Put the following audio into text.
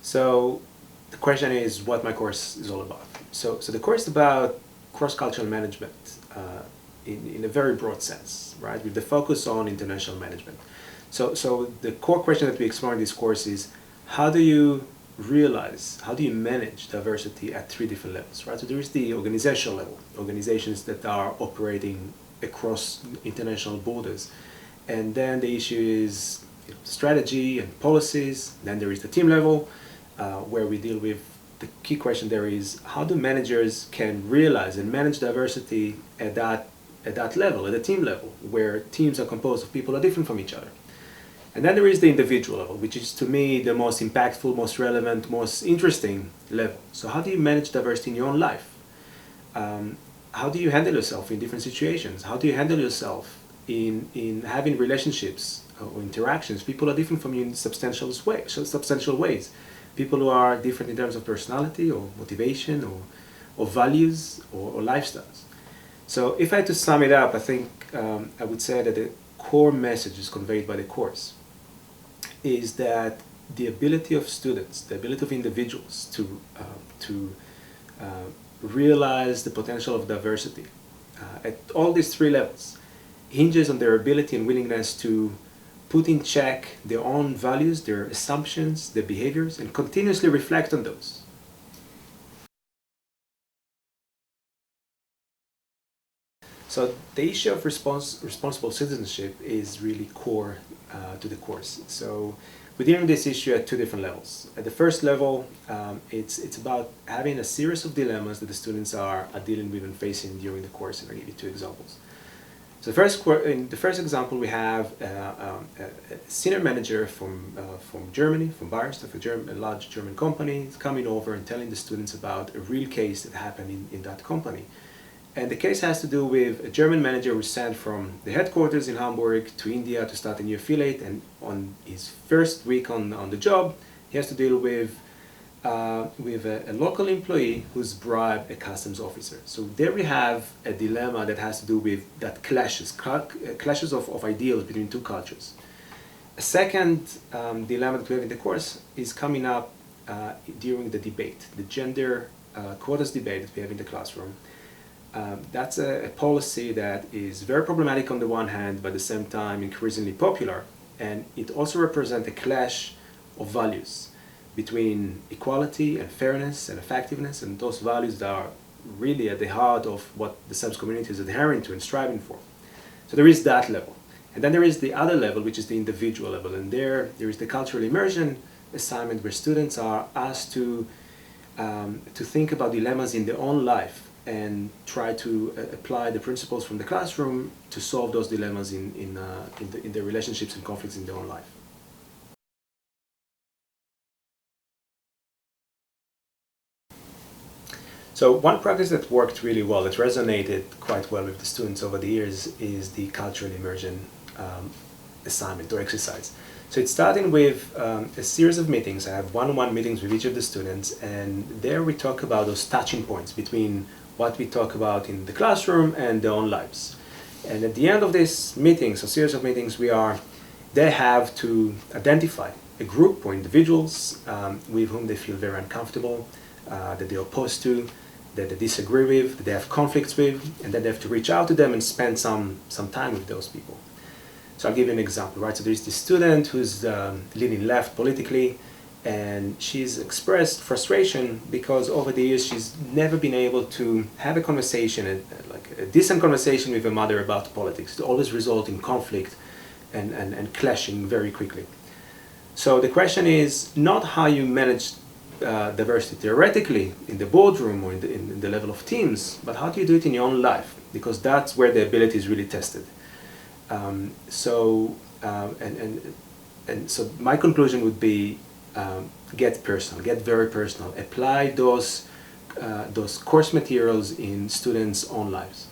So the question is what my course is all about. So the course is about cross-cultural management in a very broad sense, right? With the focus on international management. So the core question that we explore in this course is how do you manage diversity at three different levels, right? So there is the organizational level, organizations that are operating across international borders. And then the issue is strategy and policies. Then there is the team level, where we deal with the key question there is how do managers can realize and manage diversity at that level, at the team level, where teams are composed of people who are different from each other. And then there is the individual level, which is to me the most impactful, most relevant, most interesting level. So how do you manage diversity in your own life? How do you handle yourself in different situations? How do you handle yourself in having relationships or interactions? People are different from you in substantial ways. People who are different in terms of personality or motivation or values or lifestyles. So if I had to sum it up, I think I would say that the core message is conveyed by the course is that the ability of students, the ability of individuals to realize the potential of diversity at all these three levels hinges on their ability and willingness to put in check their own values, their assumptions, their behaviors, and continuously reflect on those. So the issue of responsible citizenship is really core to the course. So we're dealing with this issue at two different levels. At the first level, it's about having a series of dilemmas that the students are dealing with and facing during the course, and I'll give you two examples. So in the first example, we have a senior manager from Germany, from Bayer, a large German company, coming over and telling the students about a real case that happened in that company. And the case has to do with a German manager who was sent from the headquarters in Hamburg to India to start a new affiliate, and on his first week on the job, he has to deal with a local employee who's bribed a customs officer. So there we have a dilemma that has to do with that clashes of ideals between two cultures. A second dilemma that we have in the course is coming up during the debate, the gender quotas debate that we have in the classroom. That's a policy that is very problematic on the one hand, but at the same time increasingly popular, and it also represents a clash of values between equality and fairness and effectiveness, and those values that are really at the heart of what the CEMS community is adhering to and striving for. So there is that level. And then there is the other level, which is the individual level, and there is the cultural immersion assignment where students are asked to think about dilemmas in their own life and try to apply the principles from the classroom to solve those dilemmas in their relationships and conflicts in their own life. So one practice that worked really well, that resonated quite well with the students over the years, is the cultural immersion assignment or exercise. So it's starting with a series of meetings. I have one-on-one meetings with each of the students, and there we talk about those touching points between what we talk about in the classroom and their own lives. And at the end of these meetings, a series of meetings, they have to identify a group or individuals with whom they feel very uncomfortable, that they're opposed to, that they disagree with, that they have conflicts with, and then they have to reach out to them and spend some time with those people. So I'll give you an example, right? So there's this student who's leaning left politically, and she's expressed frustration because over the years she's never been able to have a conversation, like a decent conversation with her mother about politics. It always result in conflict and clashing very quickly. So the question is not how you manage diversity theoretically in the boardroom or in the level of teams, but how do you do it in your own life? Because that's where the ability is really tested. So my conclusion would be get personal, get very personal. Apply those course materials in students' own lives.